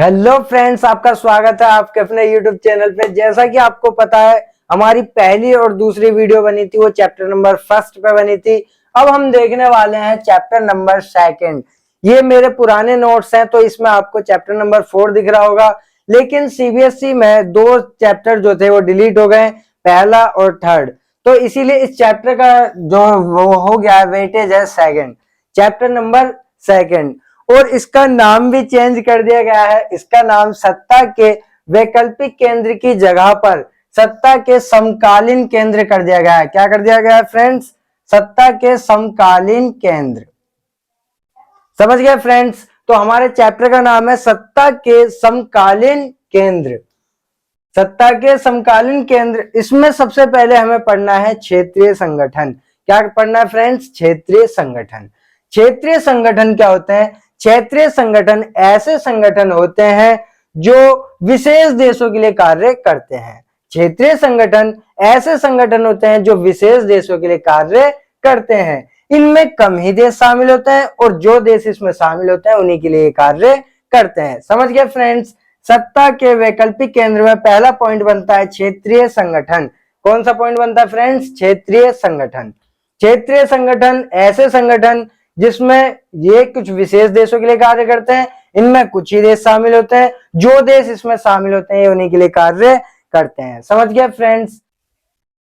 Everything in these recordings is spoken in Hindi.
हेलो फ्रेंड्स, आपका स्वागत है आपके अपने यूट्यूब चैनल पे। जैसा कि आपको पता है, हमारी पहली और दूसरी वीडियो बनी थी वो चैप्टर नंबर फर्स्ट पे बनी थी। अब हम देखने वाले हैं चैप्टर नंबर सेकंड। ये मेरे पुराने नोट्स हैं तो इसमें आपको चैप्टर नंबर 4 दिख रहा होगा, लेकिन सीबीएसई में दो चैप्टर जो थे वो डिलीट हो गए, पहला और थर्ड। तो इसीलिए इस चैप्टर का जो वो हो गया है वेटेज है सेकंड, चैप्टर नंबर सेकंड। और इसका नाम भी चेंज कर दिया गया है। इसका नाम सत्ता के वैकल्पिक केंद्र की जगह पर सत्ता के समकालीन केंद्र कर दिया गया है। क्या कर दिया गया है फ्रेंड्स? सत्ता के समकालीन केंद्र। समझ गए फ्रेंड्स? तो हमारे चैप्टर का नाम है सत्ता के समकालीन केंद्र। सत्ता के समकालीन केंद्र। इसमें सबसे पहले हमें पढ़ना है क्षेत्रीय संगठन। क्या पढ़ना है फ्रेंड्स? क्षेत्रीय संगठन। क्षेत्रीय संगठन क्या होते हैं? क्षेत्रीय संगठन ऐसे संगठन होते हैं जो विशेष देशों के लिए कार्य करते हैं। क्षेत्रीय संगठन ऐसे संगठन होते हैं जो विशेष देशों के लिए कार्य करते हैं। इनमें कम ही देश शामिल होते हैं और जो देश इसमें शामिल होते हैं उन्हीं के लिए कार्य करते हैं। समझ गए फ्रेंड्स? सत्ता के वैकल्पिक केंद्र में पहला पॉइंट बनता है क्षेत्रीय संगठन। कौन सा पॉइंट बनता है फ्रेंड्स? क्षेत्रीय संगठन। क्षेत्रीय संगठन ऐसे संगठन जिसमें ये कुछ विशेष देशों के लिए कार्य करते हैं। इनमें कुछ ही देश शामिल होते हैं, जो देश इसमें शामिल होते हैं उन्हीं के लिए कार्य करते हैं। समझ गए फ्रेंड्स?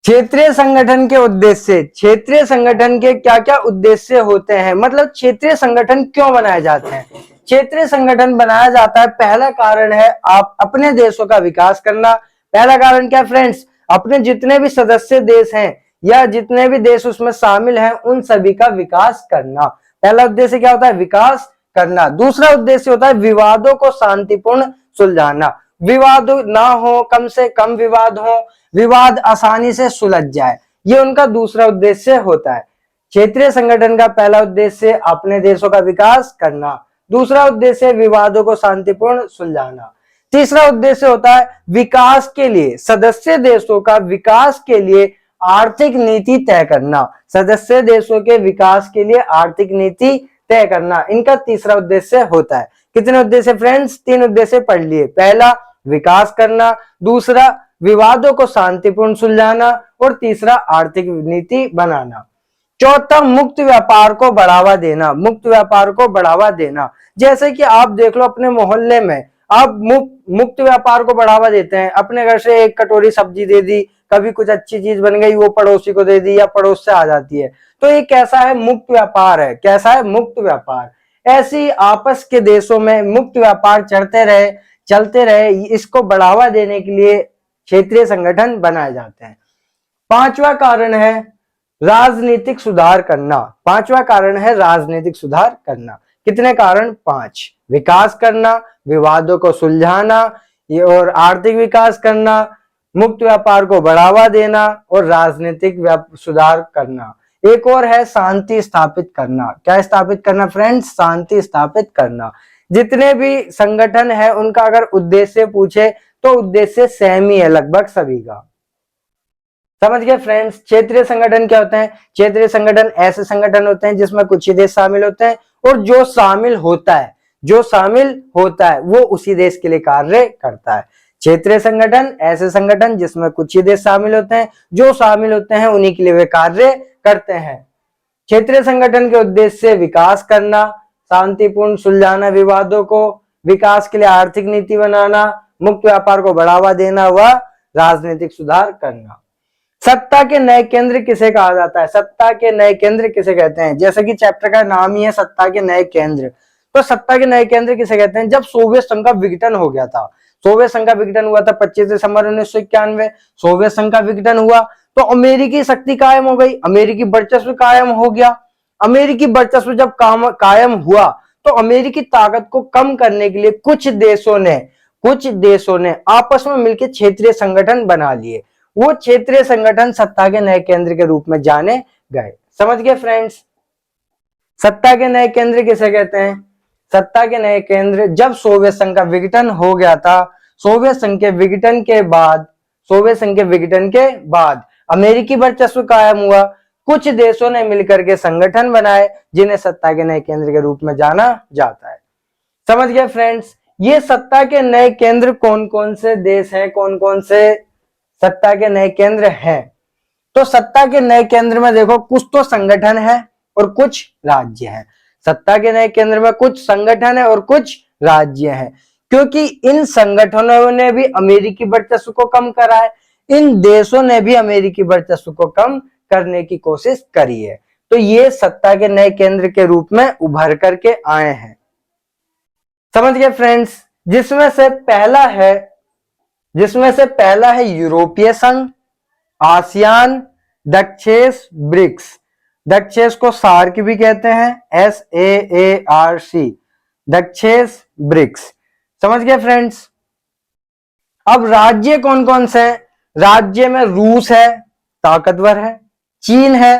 क्षेत्रीय संगठन के उद्देश्य। क्षेत्रीय संगठन के क्या क्या उद्देश्य होते हैं, मतलब क्षेत्रीय संगठन क्यों बनाए जाते हैं? क्षेत्रीय संगठन बनाया जाता है, पहला कारण है आप अपने देशों का विकास करना। पहला कारण क्या फ्रेंड्स? अपने जितने भी सदस्य देश हैं या जितने भी देश उसमें शामिल हैं उन सभी का विकास करना। पहला उद्देश्य क्या होता है? विकास करना। दूसरा उद्देश्य होता है विवादों को शांतिपूर्ण सुलझाना। विवाद ना हो, कम से कम विवाद हो, विवाद आसानी से सुलझ जाए, ये उनका दूसरा उद्देश्य होता है। क्षेत्रीय संगठन का पहला उद्देश्य अपने देशों का विकास करना, दूसरा उद्देश्य विवादों को शांतिपूर्ण सुलझाना, तीसरा उद्देश्य होता है विकास के लिए, सदस्य देशों का विकास के लिए आर्थिक नीति तय करना। सदस्य देशों के विकास के लिए आर्थिक नीति तय करना इनका तीसरा उद्देश्य होता है। कितने उद्देश्य फ्रेंड्स? 3 उद्देश्य पढ़ लिए। पहला विकास करना, दूसरा विवादों को शांतिपूर्ण सुलझाना और तीसरा आर्थिक नीति बनाना। चौथा मुक्त व्यापार को बढ़ावा देना। मुक्त व्यापार को बढ़ावा देना, जैसे कि आप देख लो अपने मोहल्ले में आप मुक्त व्यापार को बढ़ावा देते हैं। अपने घर से एक कटोरी सब्जी दे दी, कभी कुछ अच्छी चीज बन गई वो पड़ोसी को दे दी या पड़ोस से आ जाती है, तो ये कैसा है? मुक्त व्यापार है। कैसा है? मुक्त व्यापार। ऐसी आपस के देशों में मुक्त व्यापार चलते रहे, इसको बढ़ावा देने के लिए क्षेत्रीय संगठन बनाए जाते हैं। पांचवा कारण है राजनीतिक सुधार करना। पांचवा कारण है राजनीतिक सुधार करना। कितने कारण? 5। विकास करना, विवादों को सुलझाना, ये और आर्थिक विकास करना, मुक्त व्यापार को बढ़ावा देना और राजनीतिक सुधार करना। एक और है शांति स्थापित करना। क्या स्थापित करना फ्रेंड्स? शांति स्थापित करना। जितने भी संगठन है उनका अगर उद्देश्य पूछे तो उद्देश्य सेम ही है लगभग सभी का। समझ गए फ्रेंड्स? क्षेत्रीय संगठन क्या होते हैं? क्षेत्रीय संगठन ऐसे संगठन होते हैं जिसमें कुछ ही देश शामिल होते हैं और जो शामिल होता है वो उसी देश के लिए कार्य करता है। क्षेत्रीय संगठन ऐसे संगठन जिसमें कुछ ही देश शामिल होते हैं, जो शामिल होते हैं उन्हीं के लिए वे कार्य करते हैं। क्षेत्रीय संगठन के उद्देश्य विकास करना, शांतिपूर्ण सुलझाना विवादों को, विकास के लिए आर्थिक नीति बनाना, मुक्त व्यापार को बढ़ावा देना व राजनीतिक सुधार करना। सत्ता के नए केंद्र किसे कहा जाता है? सत्ता के नए केंद्र किसे कहते हैं? जैसे कि चैप्टर का नाम ही है सत्ता के नए केंद्र, तो सत्ता के नए केंद्र किसे कहते हैं? जब सोवियत संघ का विघटन हो गया था, सोवियत संघ का विघटन हुआ था 25 दिसंबर 1991। सोवियत संघ का विघटन हुआ तो अमेरिकी शक्ति कायम हो गई, अमेरिकी वर्चस्व कायम हो गया। अमेरिकी वर्चस्व जब कायम हुआ तो अमेरिकी ताकत को कम करने के लिए कुछ देशों ने आपस में मिलकर क्षेत्रीय संगठन बना लिए। वो क्षेत्रीय संगठन सत्ता के नए केंद्र के रूप में जाने गए। समझ गए फ्रेंड्स? सत्ता के नए केंद्र किसे कहते हैं? सत्ता के नए केंद्र जब सोवियत संघ का विघटन हो गया था, सोवियत संघ के विघटन के बाद अमेरिकी वर्चस्व कायम हुआ, कुछ देशों ने मिलकर के संगठन बनाए जिन्हें सत्ता के नए केंद्र के रूप में जाना जाता है। समझ गए फ्रेंड्स? ये सत्ता के नए केंद्र कौन कौन से देश हैं, कौन कौन से सत्ता के नए केंद्र हैं? तो सत्ता के नए केंद्र में देखो कुछ तो संगठन है और कुछ राज्य हैं। सत्ता के नए केंद्र में कुछ संगठन है और कुछ राज्य हैं, क्योंकि इन संगठनों ने भी अमेरिकी वर्चस्व को कम करा है, इन देशों ने भी अमेरिकी वर्चस्व को कम करने की कोशिश करी है। तो ये सत्ता के नए केंद्र के रूप में उभर करके आए हैं। समझ गए फ्रेंड्स? जिसमें से पहला है यूरोपीय संघ, आसियान, दक्षेस, ब्रिक्स। दक्षेस को सार्क भी कहते हैं, SAARC, दक्षेस, ब्रिक्स। समझ गए फ्रेंड्स? अब राज्य कौन कौन से हैं? राज्य में रूस है, ताकतवर है, चीन है,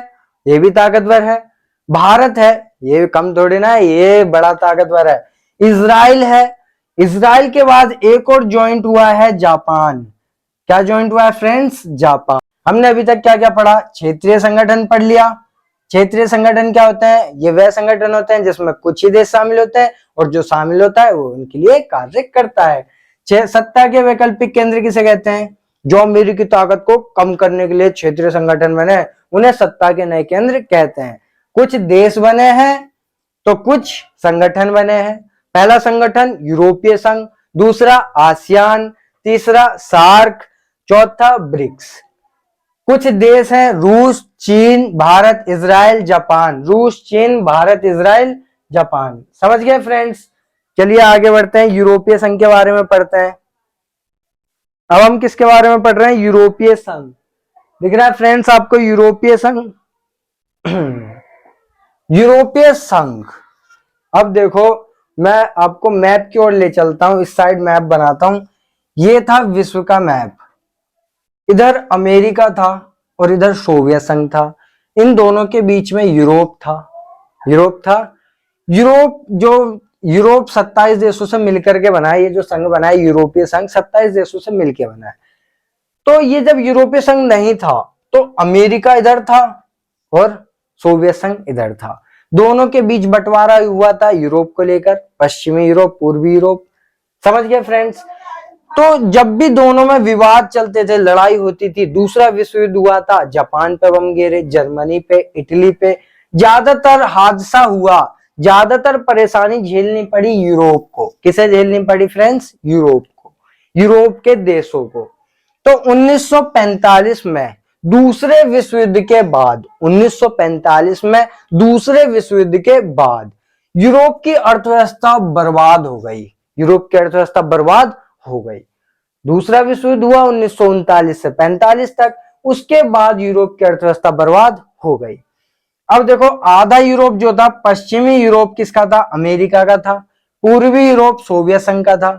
ये भी ताकतवर है, भारत है, ये कम थोड़ी ना है, ये बड़ा ताकतवर है, इजराइल है, इजराइल के बाद एक और ज्वाइंट हुआ है जापान। क्या ज्वाइंट हुआ है फ्रेंड्स? जापान। हमने अभी तक क्या क्या पढ़ा? क्षेत्रीय संगठन पढ़ लिया। क्षेत्रीय संगठन क्या होते हैं? ये वह संगठन होते हैं जिसमें कुछ ही देश शामिल होते हैं और जो शामिल होता है वो उनके लिए कार्य करता है। सत्ता के वैकल्पिक केंद्र किसे कहते हैं? जो अमेरिकी ताकत को कम करने के लिए क्षेत्रीय संगठन बने, उन्हें सत्ता के नए केंद्र कहते हैं। कुछ देश बने हैं तो कुछ संगठन बने हैं। पहला संगठन यूरोपीय संघ, दूसरा आसियान, तीसरा सार्क, चौथा ब्रिक्स। कुछ देश हैं रूस, चीन, भारत, इजराइल, जापान। रूस, चीन, भारत, इजराइल, जापान। समझ गए फ्रेंड्स? चलिए आगे बढ़ते हैं, यूरोपीय संघ के बारे में पढ़ते हैं। अब हम किसके बारे में पढ़ रहे हैं? यूरोपीय संघ। दिख रहा है फ्रेंड्स आपको यूरोपीय संघ? यूरोपीय संघ। अब देखो मैं आपको मैप की ओर ले चलता हूं, इस साइड मैप बनाता हूं। ये था विश्व का मैप, इधर अमेरिका था और इधर सोवियत संघ था, इन दोनों के बीच में यूरोप था। यूरोप 27 देशों से मिलकर के बना है। ये जो संघ बना है यूरोपीय संघ 27 देशों से मिलकर बना है। तो ये जब यूरोपीय संघ नहीं था तो अमेरिका इधर था और सोवियत संघ इधर था। दोनों के बीच बंटवारा हुआ था यूरोप को लेकर, पश्चिमी यूरोप, पूर्वी यूरोप। समझ गए फ्रेंड्स? तो जब भी दोनों में विवाद चलते थे, लड़ाई होती थी, दूसरा विश्व युद्ध हुआ था, जापान पे बम गिरे, जर्मनी पे, इटली पे, ज्यादातर हादसा हुआ, ज्यादातर परेशानी झेलनी पड़ी यूरोप को। किसे झेलनी पड़ी फ्रेंड्स? यूरोप को, यूरोप के देशों को। तो 1945 में दूसरे विश्व युद्ध के बाद, 1945 में दूसरे विश्व युद्ध के बाद यूरोप की अर्थव्यवस्था बर्बाद हो गई। यूरोप की अर्थव्यवस्था बर्बाद हो गई। दूसरा विश्व युद्ध हुआ 1939 से 45 तक, उसके बाद यूरोप की अर्थव्यवस्था बर्बाद हो गई। अब देखो आधा यूरोप जो था, पश्चिमी यूरोप किसका था? अमेरिका का था। पूर्वी यूरोप सोवियत संघ का था।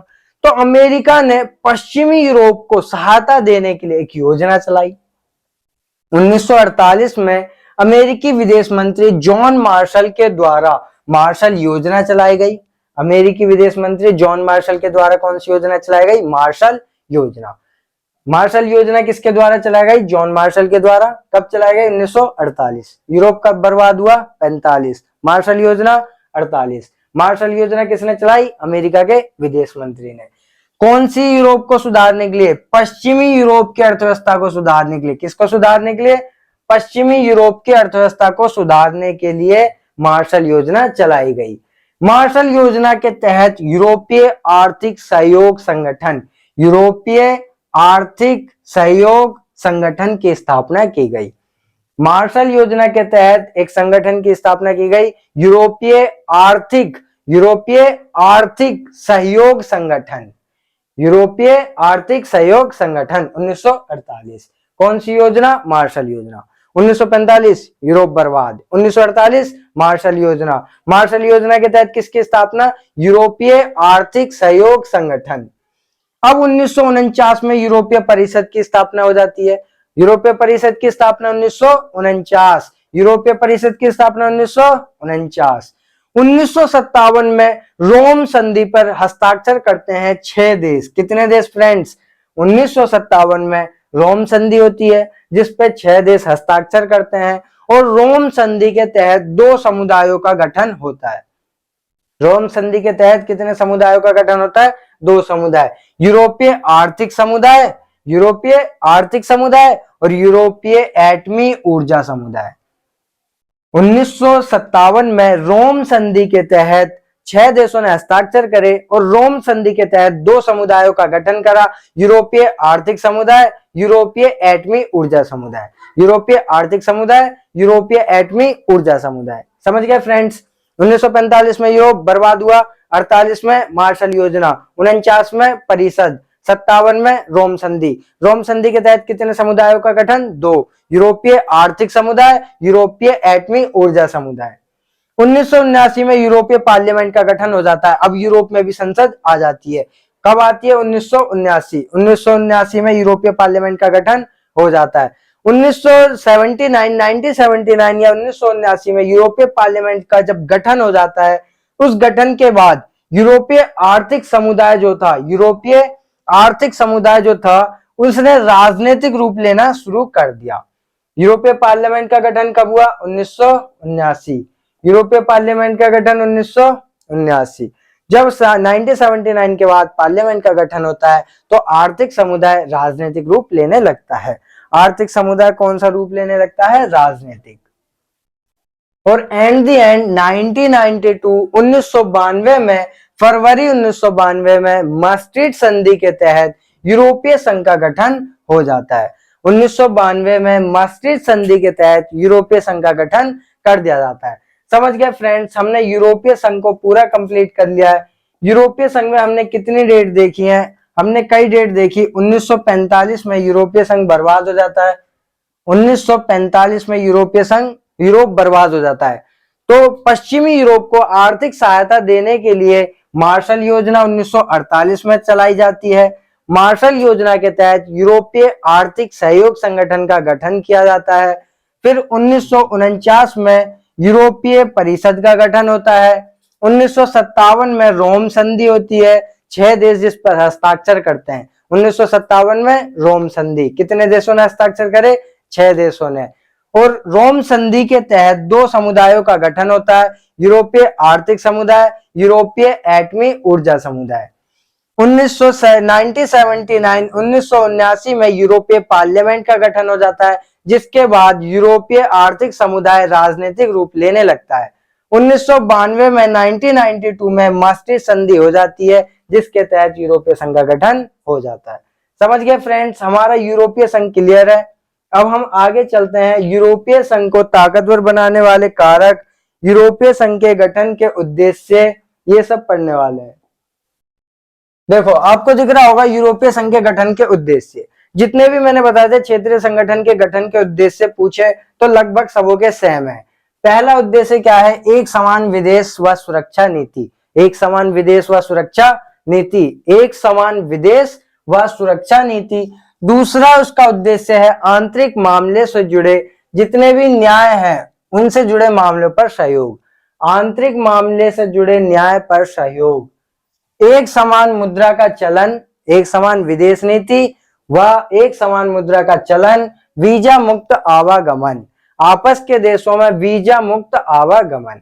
तो अमेरिका ने पश्चिमी यूरोप को सहायता देने के लिए एक योजना चलाई। 1948 में अमेरिकी विदेश मंत्री जॉन मार्शल के द्वारा मार्शल योजना चलाई गई। अमेरिकी विदेश मंत्री जॉन मार्शल के द्वारा कौन सी योजना चलाई गई? मार्शल योजना। मार्शल योजना किसके द्वारा चलाई गई? जॉन मार्शल के द्वारा। कब चलाई गई? 1948। यूरोप कब बर्बाद हुआ? 45। मार्शल योजना 48। मार्शल योजना किसने चलाई? अमेरिका के विदेश मंत्री ने। कौन सी यूरोप को सुधारने के लिए? पश्चिमी यूरोप की अर्थव्यवस्था को सुधारने के लिए। किसको सुधारने के लिए? पश्चिमी यूरोप की अर्थव्यवस्था को सुधारने के लिए मार्शल योजना चलाई गई। मार्शल योजना के तहत यूरोपीय आर्थिक सहयोग संगठन की स्थापना की गई। मार्शल योजना के तहत एक संगठन की स्थापना की गई, यूरोपीय आर्थिक सहयोग संगठन। यूरोपीय आर्थिक सहयोग संगठन 1948। कौन सी योजना? मार्शल योजना। 1945 यूरोप बर्बाद, 1948 मार्शल योजना। मार्शल योजना के तहत किसकी स्थापना? यूरोपीय आर्थिक सहयोग संगठन। अब 1949 में यूरोपीय परिषद की स्थापना हो जाती है। यूरोपीय परिषद की स्थापना 1949। यूरोपीय परिषद की स्थापना 1949। 1957 में रोम संधि पर हस्ताक्षर करते हैं 6 देश। कितने देश फ्रेंड्स? 1957 में रोम संधि होती है जिस पे 6 देश हस्ताक्षर करते हैं और रोम संधि के तहत 2 समुदायों का गठन होता है। रोम संधि के तहत कितने समुदायों का गठन होता है? 2 समुदाय, यूरोपीय आर्थिक समुदाय, यूरोपीय आर्थिक समुदाय और यूरोपीय एटमी ऊर्जा समुदाय। 1957 में रोम संधि के तहत 6 देशों ने हस्ताक्षर करे और रोम संधि के तहत 2 समुदायों का गठन करा, यूरोपीय आर्थिक समुदाय, यूरोपीय एटमी ऊर्जा समुदाय। यूरोपीय आर्थिक समुदाय, यूरोपीय एटमी ऊर्जा समुदाय। समझ गए फ्रेंड्स? 1945 में यूरोप बर्बाद हुआ, 48 में मार्शल योजना, 49 में परिषद, 57 में रोम संधि। रोम संधि के तहत कितने समुदायों का गठन? 2, यूरोपीय आर्थिक समुदाय, यूरोपीय एटमी ऊर्जा समुदाय। 1979 में यूरोपीय पार्लियामेंट का गठन हो जाता है। अब यूरोप में भी संसद आ जाती है। कब आती है? 1979 में यूरोपीय पार्लियामेंट का गठन हो जाता है। 1979 या 1979 में यूरोपीय पार्लियामेंट का जब गठन हो जाता है, उस गठन के बाद यूरोपीय आर्थिक समुदाय जो था, यूरोपीय आर्थिक समुदाय जो था, उसने राजनीतिक रूप लेना शुरू कर दिया। यूरोपीय पार्लियामेंट का गठन कब हुआ? 1979। यूरोपीय पार्लियामेंट का गठन 1979। जब 1979 के बाद पार्लियामेंट का गठन होता है तो आर्थिक समुदाय राजनीतिक रूप लेने लगता है। आर्थिक समुदाय कौन सा रूप लेने लगता है? राजनीतिक। और एंड दी एंड 1992 में, फरवरी 1992 में maastricht संधि के तहत यूरोपीय संघ का गठन हो जाता है। 1992 में maastricht संधि के तहत यूरोपीय संघ का गठन कर दिया जाता है। समझ गए फ्रेंड्स? हमने यूरोपीय संघ को पूरा कंप्लीट कर लिया है। यूरोपीय संघ में हमने कितनी डेट देखी है? हमने कई डेट देखी। 1945 में यूरोपीय संघ बर्बाद हो जाता है। 1945 में यूरोप बर्बाद हो जाता है। तो पश्चिमी यूरोप को आर्थिक सहायता देने के लिए मार्शल योजना 1948 में चलाई जाती है। मार्शल योजना के तहत यूरोपीय आर्थिक सहयोग संगठन का गठन किया जाता है। फिर 1949 में यूरोपीय परिषद का गठन होता है। 1957 में रोम संधि होती है। 6 देश जिस पर हस्ताक्षर करते हैं। 1957 में रोम संधि, कितने देशों ने हस्ताक्षर करे? 6 देशों ने। और रोम संधि के तहत 2 समुदायों का गठन होता है, यूरोपीय आर्थिक समुदाय, यूरोपीय एटमी ऊर्जा समुदाय। 1979 में यूरोपीय पार्लियामेंट का गठन हो जाता है, जिसके बाद यूरोपीय आर्थिक समुदाय राजनीतिक रूप लेने लगता है। 1992 में 1992 में maastricht संधि हो जाती है, जिसके तहत यूरोपीय संघ का गठन हो जाता है। समझ गए फ्रेंड्स? हमारा यूरोपीय संघ क्लियर है। अब हम आगे चलते हैं। यूरोपीय संघ को ताकतवर बनाने वाले कारक, यूरोपीय संघ के गठन के उद्देश्य, ये सब पढ़ने वाले हैं। देखो, आपको दिख रहा होगा यूरोपीय संघ के गठन के उद्देश्य। जितने भी मैंने बताए थे क्षेत्रीय संगठन के गठन के उद्देश्य पूछे तो लगभग सबों के सेम है। पहला उद्देश्य क्या है? एक समान विदेश व सुरक्षा नीति। एक समान विदेश व सुरक्षा नीति। एक समान विदेश व सुरक्षा नीति। दूसरा उसका उद्देश्य है आंतरिक मामले से जुड़े जितने भी न्याय हैं उनसे जुड़े मामलों पर सहयोग। आंतरिक मामले से जुड़े न्याय पर सहयोग। एक समान मुद्रा का चलन, एक समान विदेश नीति व एक समान मुद्रा का चलन, वीजा मुक्त आवागमन। आपस के देशों में वीजा मुक्त आवागमन।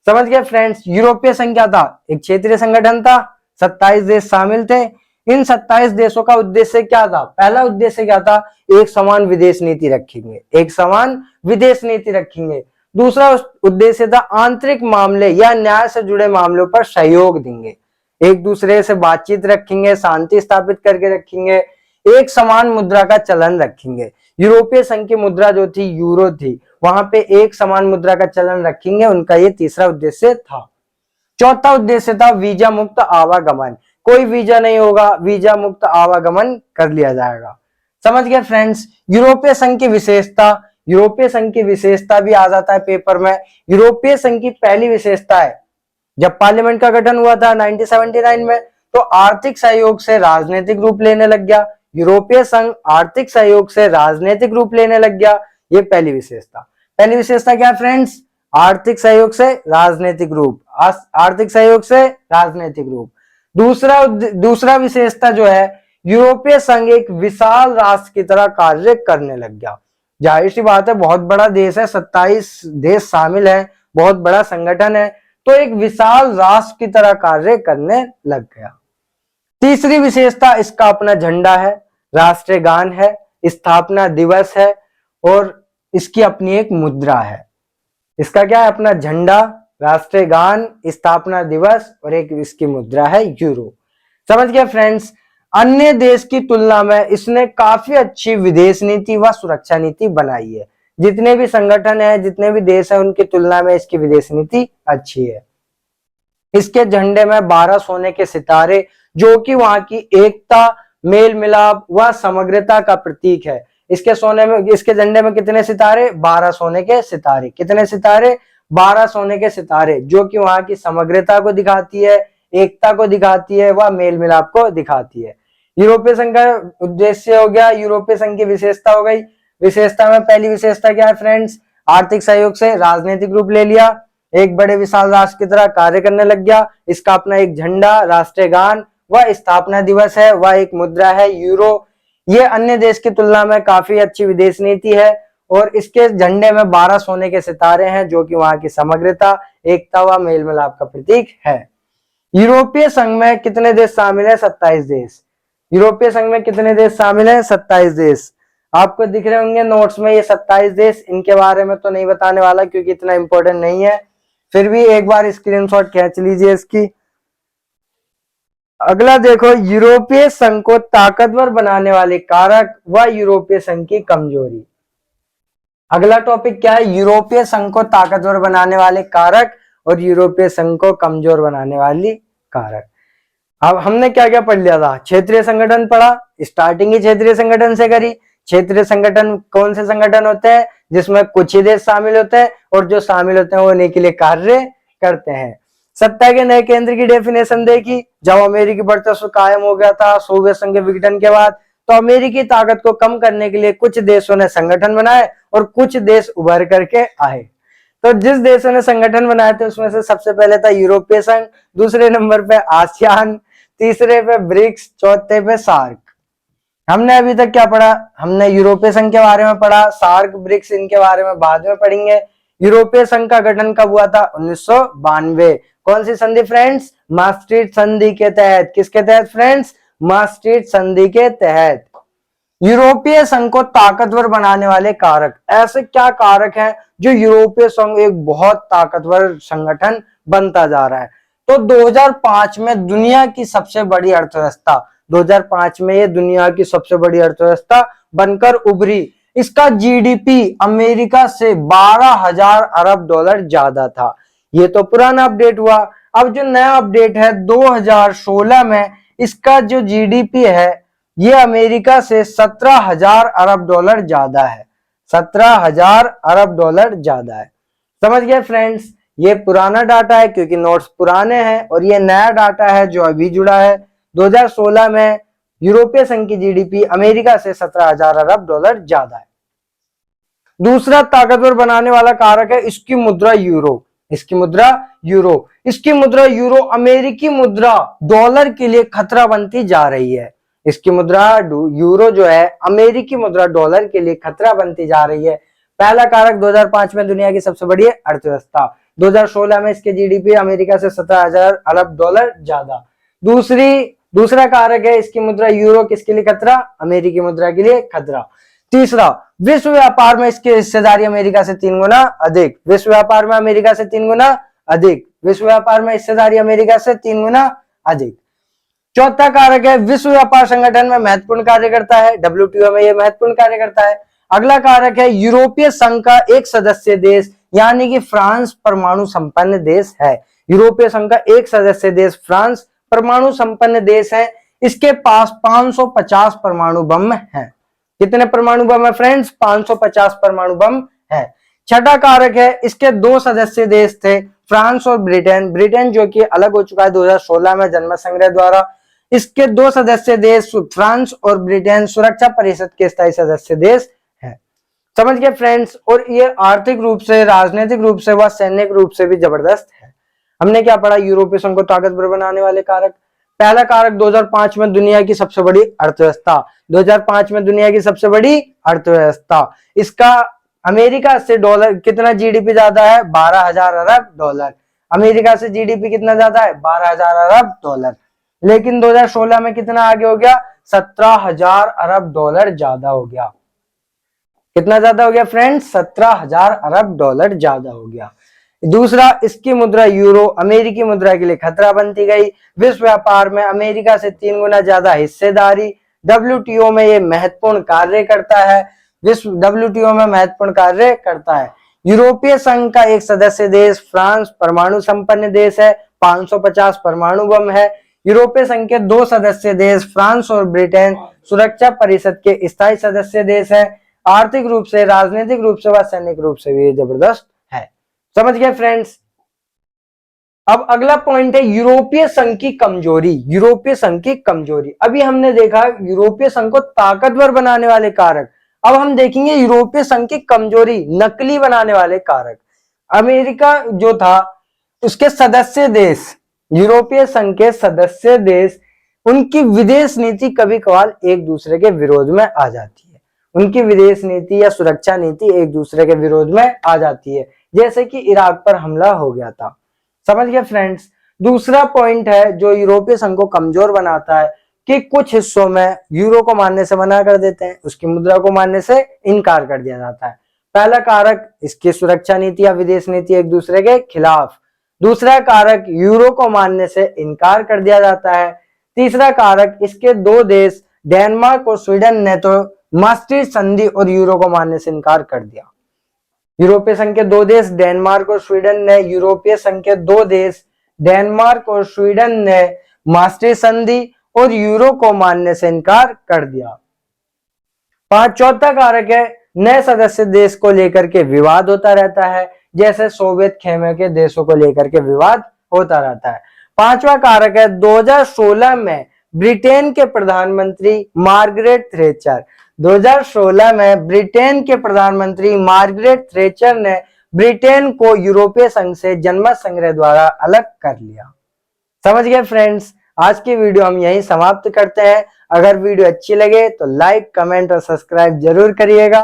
समझ गए फ्रेंड्स? यूरोपीय संघ क्या था? एक क्षेत्रीय संगठन था। 27 देश शामिल थे। इन 27 देशों का उद्देश्य क्या था? पहला उद्देश्य क्या था? एक समान विदेश नीति रखेंगे। एक समान विदेश नीति रखेंगे। दूसरा उद्देश्य था आंतरिक मामले या न्याय से जुड़े मामलों पर सहयोग देंगे। एक दूसरे से बातचीत रखेंगे, शांति स्थापित करके रखेंगे, एक समान मुद्रा का चलन रखेंगे। यूरोपीय संघ की मुद्रा जो थी यूरो थी, वहां पे एक समान मुद्रा का चलन रखेंगे। उनका ये तीसरा उद्देश्य था। चौथा उद्देश्य था वीजा मुक्त आवागमन। कोई वीजा नहीं होगा, वीजा मुक्त आवागमन कर लिया जाएगा। समझ गए फ्रेंड्स? यूरोपीय संघ की विशेषता, यूरोपीय संघ की विशेषता भी आ जाता है पेपर में। यूरोपीय संघ की पहली विशेषता है, जब पार्लियामेंट का गठन हुआ था 1979 में, तो आर्थिक सहयोग से राजनीतिक रूप लेने लग गया। यूरोपीय संघ आर्थिक सहयोग से राजनीतिक रूप लेने लग गया। ये पहली विशेषता। पहली विशेषता क्या फ्रेंड्स? आर्थिक सहयोग से राजनीतिक रूप। आर्थिक सहयोग से राजनीतिक रूप। दूसरा विशेषता जो है, यूरोपीय संघ एक विशाल राष्ट्र की तरह कार्य करने लग गया। जाहिर सी बात है, बहुत बड़ा देश है, 27 देश शामिल है, बहुत बड़ा संगठन है, तो एक विशाल राष्ट्र की तरह कार्य करने लग गया। तीसरी विशेषता इसका अपना झंडा है, राष्ट्रीय गान है, स्थापना दिवस है और इसकी अपनी एक मुद्रा है। इसका क्या है? अपना झंडा, राष्ट्रीय गान, स्थापना दिवस और एक इसकी मुद्रा है यूरो। समझ गए फ्रेंड्स? अन्य देश की तुलना में इसने काफी अच्छी विदेश नीति व सुरक्षा नीति बनाई है। जितने भी संगठन है, जितने भी देश है, उनकी तुलना में इसकी विदेश नीति अच्छी है। इसके झंडे में 12 सोने के सितारे, जो कि वहां की एकता, मेल मिलाप व समग्रता का प्रतीक है। इसके झंडे में कितने सितारे? 12 सोने के सितारे। कितने सितारे? 12 सोने के सितारे, जो कि वहां की समग्रता को दिखाती है, एकता को दिखाती है व मेल मिलाप को दिखाती है। यूरोपीय संघ का उद्देश्य हो गया, यूरोपीय संघ की विशेषता हो गई। विशेषता में पहली विशेषता क्या है फ्रेंड्स? आर्थिक सहयोग से राजनीतिक रूप ले लिया, एक बड़े विशाल राष्ट्र की तरह कार्य करने लग गया। इसका अपना एक झंडा, राष्ट्रीय गान व स्थापना दिवस है व एक मुद्रा है यूरो। ये अन्य देश की तुलना में काफी अच्छी विदेश नीति है और इसके झंडे में 12 सोने के सितारे हैं, जो कि वहां की समग्रता, एकता व मेल मिलाप का प्रतीक है। यूरोपीय संघ में कितने देश शामिल है? 27 देश। यूरोपीय संघ में कितने देश शामिल है? 27 देश। आपको दिख रहे होंगे नोट्स में ये 27 देश। इनके बारे में तो नहीं बताने वाला क्योंकि इतना इंपॉर्टेंट नहीं है, फिर भी एक बार स्क्रीनशॉट खींच लीजिए इसकी। अगला देखो, यूरोपीय संघ को ताकतवर बनाने वाले कारक व यूरोपीय संघ की कमजोरी। अगला टॉपिक क्या है? यूरोपीय संघ को ताकतवर बनाने वाले कारक और यूरोपीय संघ को कमजोर बनाने वाली कारक। अब हमने क्या क्या पढ़ लिया था? क्षेत्रीय संगठन पढ़ा, स्टार्टिंग ही क्षेत्रीय संगठन से करी। क्षेत्रीय संगठन कौन से संगठन होते हैं? जिसमें कुछ ही देश शामिल होते हैं और जो शामिल होते हैं वो उन्हीं के लिए कार्य करते हैं। सत्ता के नए केंद्र की डेफिनेशन देखी। जब अमेरिकी वर्चस्व कायम हो गया था सोवियत संघ के विघटन के बाद, तो अमेरिकी ताकत को कम करने के लिए कुछ देशों ने संगठन बनाए और कुछ देश उभर करके आए। तो जिस देशों ने संगठन बनाए थे उसमें से सबसे पहले था यूरोपीय संघ, दूसरे नंबर पे आसियान, तीसरे पे ब्रिक्स, चौथे पे सार्क। हमने अभी तक क्या पढ़ा? हमने यूरोपीय संघ के बारे में पढ़ा, सार्क, ब्रिक्स इनके बारे में बाद में पढ़ेंगे। यूरोपीय संघ का गठन कब हुआ था? 1992। कौन सी संधि फ्रेंड्स? maastricht संधि के तहत। किसके तहत फ्रेंड्स? maastricht संधि के तहत। यूरोपीय संघ को ताकतवर बनाने वाले कारक। ऐसे क्या कारक हैं जो यूरोपीय संघ एक बहुत ताकतवर संगठन बनता जा रहा है? तो 2005 में दुनिया की सबसे बड़ी अर्थव्यवस्था, 2005 में ये दुनिया की सबसे बड़ी अर्थव्यवस्था बनकर उभरी। इसका जीडीपी अमेरिका से 12,000 अरब डॉलर ज्यादा था। ये तो पुराना अपडेट हुआ। अब जो नया अपडेट है 2016 में, इसका जो जीडीपी है ये अमेरिका से 17,000 अरब डॉलर ज्यादा है। 17,000 अरब डॉलर ज्यादा है। समझ गए फ्रेंड्स? ये पुराना डाटा है क्योंकि नोट्स पुराने हैं और ये नया डाटा है जो अभी जुड़ा है। 2016 में यूरोपीय संघ की जीडीपी अमेरिका से 17,000 अरब डॉलर ज्यादा है। दूसरा ताकतवर बनाने वाला कारक है इसकी मुद्रा यूरो। इसकी मुद्रा यूरो। इसकी मुद्रा यूरो अमेरिकी मुद्रा डॉलर के लिए खतरा बनती जा रही है। इसकी मुद्रा यूरो जो है अमेरिकी मुद्रा डॉलर के लिए खतरा बनती जा रही है। पहला कारक 2005 में दुनिया की सबसे बड़ी अर्थव्यवस्था, 2016 में इसके जीडीपी अमेरिका से 17,000 अरब डॉलर ज्यादा। दूसरा कारक है इसकी मुद्रा यूरो, किसके लिए खतरा? अमेरिकी मुद्रा के लिए खतरा। तीसरा, विश्व व्यापार में इसकी हिस्सेदारी अमेरिका से 3 गुना अधिक। विश्व व्यापार में अमेरिका से 3 गुना अधिक। विश्व व्यापार में हिस्सेदारी अमेरिका से 3 गुना अधिक। चौथा कारक है विश्व व्यापार संगठन में महत्वपूर्ण कार्य करता है, डब्ल्यूटीओ में यह महत्वपूर्ण कार्य करता है। अगला कारक है यूरोपीय संघ का एक सदस्य देश यानी कि फ्रांस परमाणु संपन्न देश है। यूरोपीय संघ का एक सदस्य देश फ्रांस परमाणु संपन्न देश है। इसके पास 550 परमाणु बम है। कितने परमाणु बम है फ्रेंड्स? 550 परमाणु बम है। छठा कारक है इसके 2 सदस्य देश थे, फ्रांस और ब्रिटेन। ब्रिटेन जो कि अलग हो चुका है 2016 में जनमत संग्रह द्वारा। इसके 2 सदस्य देश फ्रांस और ब्रिटेन सुरक्षा परिषद के स्थायी सदस्य देश हैं। समझ गए फ्रेंड्स? और ये आर्थिक रूप से, राजनीतिक रूप से व सैनिक रूप से भी जबरदस्त है। हमने क्या पढ़ा? यूरोपीय संघ को ताकतवर बनाने वाले कारक। पहला कारक 2005 में दुनिया की सबसे बड़ी अर्थव्यवस्था। 2005 में दुनिया की सबसे बड़ी अर्थव्यवस्था। इसका अमेरिका से डॉलर कितना जीडीपी ज्यादा है? 12,000 अरब डॉलर। अमेरिका से जीडीपी कितना ज्यादा है, 12,000 अरब डॉलर। लेकिन 2016 में कितना आगे हो गया, 17,000 अरब डॉलर ज्यादा हो गया। कितना ज्यादा हो गया फ्रेंड्स, 17,000 अरब डॉलर ज्यादा हो गया। दूसरा, इसकी मुद्रा यूरो अमेरिकी मुद्रा के लिए खतरा बनती गई। विश्व व्यापार में अमेरिका से 3 गुना ज्यादा हिस्सेदारी। डब्ल्यूटीओ में ये महत्वपूर्ण कार्य करता है, विश्व डब्ल्यूटीओ में महत्वपूर्ण कार्य करता है। यूरोपीय संघ का एक सदस्य देश फ्रांस परमाणु संपन्न देश है, 550 परमाणु बम है। यूरोपीय संघ के 2 सदस्य देश फ्रांस और ब्रिटेन सुरक्षा परिषद के स्थायी सदस्य देश है। आर्थिक रूप से, राजनीतिक रूप से व सैनिक रूप से भी जबरदस्त है। समझ गए फ्रेंड्स। अब अगला पॉइंट है यूरोपीय संघ की कमजोरी। यूरोपीय संघ की कमजोरी, अभी हमने देखा यूरोपीय संघ को ताकतवर बनाने वाले कारक। अब हम देखेंगे यूरोपीय संघ की कमजोरी, नकली बनाने वाले कारक। अमेरिका जो था उसके सदस्य देश, यूरोपीय संघ के सदस्य देश, उनकी विदेश नीति कभी कभार एक दूसरे के विरोध में आ जाती है। उनकी विदेश नीति या सुरक्षा नीति एक दूसरे के विरोध में आ जाती है, जैसे कि इराक पर हमला हो गया था। समझ गए फ्रेंड्स। दूसरा पॉइंट है जो यूरोपीय संघ को कमजोर बनाता है कि कुछ हिस्सों में यूरो को मानने से मना कर देते हैं, उसकी मुद्रा को मानने से इनकार कर दिया जाता है। पहला कारक, इसकी सुरक्षा नीति या विदेश नीति एक दूसरे के खिलाफ। दूसरा कारक, यूरो को मानने से इनकार कर दिया जाता है। तीसरा कारक, इसके 2 देश डेनमार्क और स्वीडन ने तो मास्ट्रिक्ट संधि और यूरो को मानने से इनकार कर दिया। यूरोपीय संघ के 2 देश डेनमार्क और स्वीडन ने, यूरोपीय संघ के 2 देश डेनमार्क और स्वीडन ने मास्ट्रिक्ट संधि और यूरो को मानने से इनकार कर दिया। चौथा कारक है, नए सदस्य देश को लेकर के विवाद होता रहता है, जैसे सोवियत खेमे के देशों को लेकर के विवाद होता रहता है। 5वां कारक है, 2016 में ब्रिटेन के प्रधानमंत्री मार्गरेट थैचर 2016 में ब्रिटेन के प्रधानमंत्री मार्गरेट थैचर ने ब्रिटेन को यूरोपीय संघ से जनमत संग्रह द्वारा अलग कर लिया। समझ गए फ्रेंड्स। आज की वीडियो हम यहीं समाप्त करते हैं। अगर वीडियो अच्छी लगे तो लाइक, कमेंट और सब्सक्राइब जरूर करिएगा।